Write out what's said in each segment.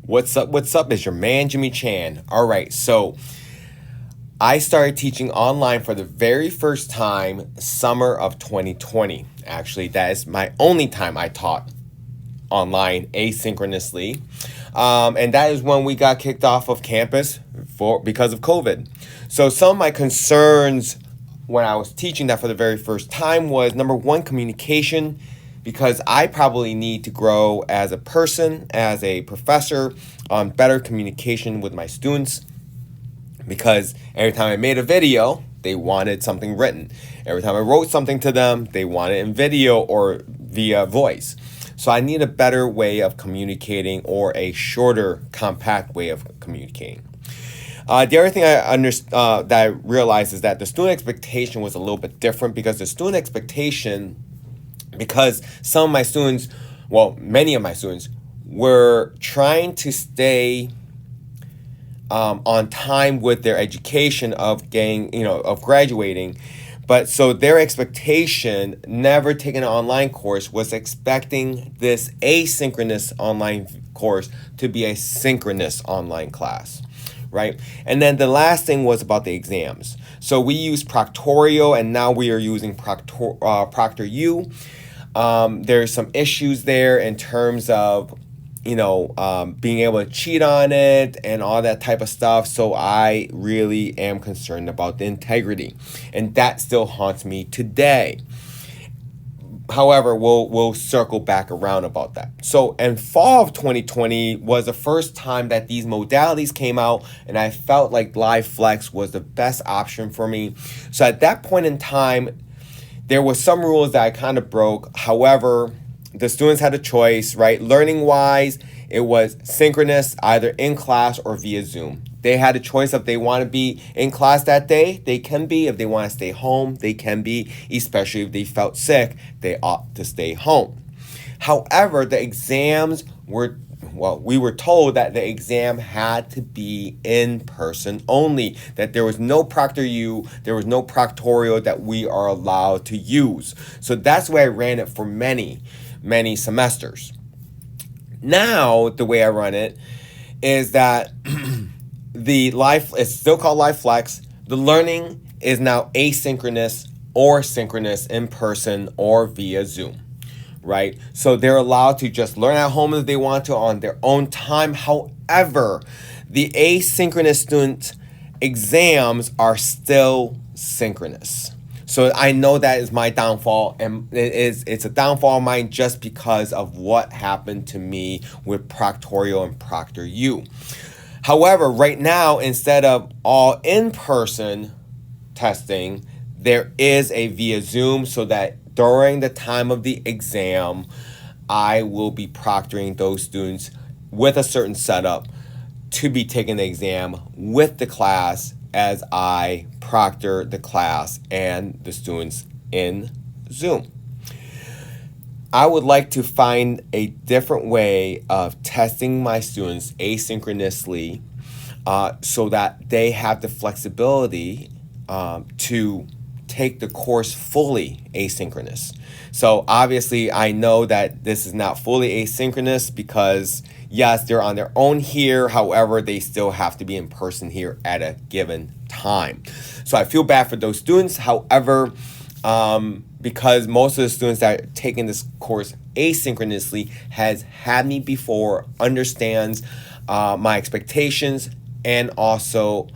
What's up? What's up? It's your man, Jimmy Chan. All right, so I started teaching online for the very first time summer of 2020. Actually, that is my only time I taught online asynchronously. And that is when we got kicked off of campus because of COVID. So some of my concerns when I was teaching that for the very first time was, number one, communication, because I probably need to grow as a person, as a professor, on better communication with my students, because every time I made a video, they wanted something written. Every time I wrote something to them, they wanted it in video or via voice. So I need a better way of communicating, or a shorter, compact way of communicating. The other thing that I realized is that the student expectation was a little bit different, because the student expectation, because some of my students, well, many of my students, were trying to stay on time with their education of of graduating. But so their expectation, never taking an online course, was expecting this asynchronous online course to be a synchronous online class, right? And then the last thing was about the exams. So we use Proctorio, and now we are using ProctorU. There's some issues there in terms of being able to cheat on it and all that type of stuff. So I really am concerned about the integrity, and that still haunts me today. However, we'll circle back around about that. So in fall of 2020 was the first time that these modalities came out, and I felt like LiveFlex was the best option for me. So at that point in time, there were some rules that I kind of broke. However, the students had a choice, right? Learning wise, it was synchronous, either in class or via Zoom. They had a choice. If they want to be in class that day, they can be. If they want to stay home, they can be. Especially if they felt sick, they ought to stay home. However, the exams were, we were told that the exam had to be in person only, that there was no ProctorU, there was no Proctorio that we are allowed to use. So that's why I ran it for many semesters. Now, the way I run it is that it's still called LiveFlex. The learning is now asynchronous or synchronous, in person or via Zoom, right? So they're allowed to just learn at home if they want to on their own time. However, the asynchronous student exams are still synchronous. So I know that is my downfall, and it's a downfall of mine just because of what happened to me with Proctorio and ProctorU. However, right now, instead of all in-person testing, there is a via Zoom, so that during the time of the exam, I will be proctoring those students with a certain setup to be taking the exam with the class, as I proctor the class and the students in Zoom. I would like to find a different way of testing my students asynchronously, so that they have the flexibility to take the course fully asynchronous. So obviously I know that this is not fully asynchronous, because yes, they're on their own here. However, they still have to be in person here at a given time. So I feel bad for those students. However, because most of the students that are taking this course asynchronously has had me before, understands my expectations, and also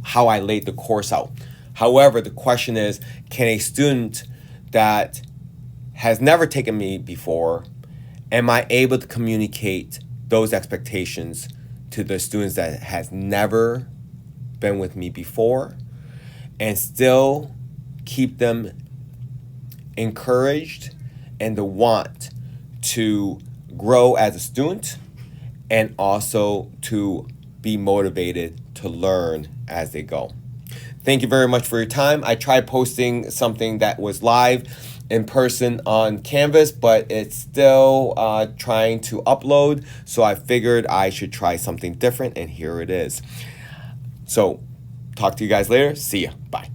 how I laid the course out. However, the question is, can a student that has never taken me before, am I able to communicate those expectations to the students that has never been with me before, and still keep them encouraged and the want to grow as a student, and also to be motivated to learn as they go? Thank you very much for your time. I tried posting something that was live in person on Canvas, but it's still trying to upload. So I figured I should try something different, and here it is. So talk to you guys later. See ya. Bye.